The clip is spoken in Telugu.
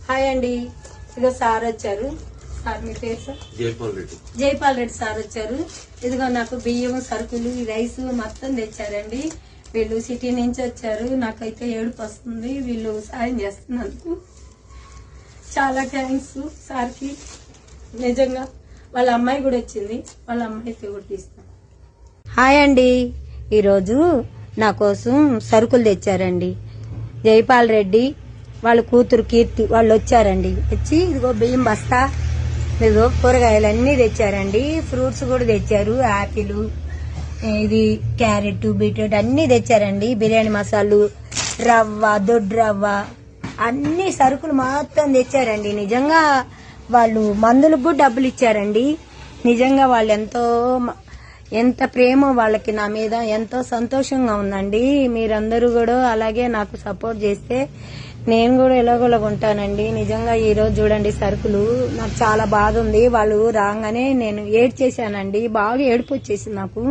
హాయ్ అండి, ఇదిగో సార్ వచ్చారు. సార్ మీ పేరు సార్? జైపాల్ రెడ్డి సార్ వచ్చారు. ఇదిగో నాకు బియ్యం, సరుకులు, రైస్ మొత్తం తెచ్చారండి. వీళ్ళు సిటీ నుంచి వచ్చారు. నాకైతే ఏడుపు వస్తుంది వీళ్ళు సాయం చేస్తున్నందుకు. చాలా థ్యాంక్స్ సార్కి. నిజంగా వాళ్ళ అమ్మాయి కూడా వచ్చింది, వాళ్ళ అమ్మాయితో కూడా తీస్తాను. హాయ్ అండి, ఈరోజు నా కోసం సరుకులు తెచ్చారండి. జైపాల్ రెడ్డి వాళ్ళ కూతురు కీర్తి వాళ్ళు వచ్చారండి. వచ్చి ఇదిగో బియ్యం బస్తా, ఇదిగో కూరగాయలు అన్నీ తెచ్చారండి. ఫ్రూట్స్ కూడా తెచ్చారు, యాపిల్, ఇది క్యారెట్, బీట్రూట్ అన్నీ తెచ్చారండి. బిర్యానీ మసాలు, రవ్వ, దొడ్డు రవ్వ, అన్ని సరుకులు మొత్తం తెచ్చారండి. నిజంగా వాళ్ళు మందులకు కూడా డబ్బులు ఇచ్చారండి. నిజంగా వాళ్ళు ఎంత ప్రేమ వాళ్ళకి నా మీద, ఎంతో సంతోషంగా ఉందండి. మీరందరూ కూడా అలాగే నాకు సపోర్ట్ చేస్తే నేను కూడా ఎలాగోలాగా ఉంటానండి. నిజంగా ఈ రోజు చూడండి సరుకులు, నాకు చాలా బాధ ఉంది. వాళ్ళు రాగానే నేను ఏడ్చేసానండి, బాగా ఏడుపు వచ్చేసింది నాకు.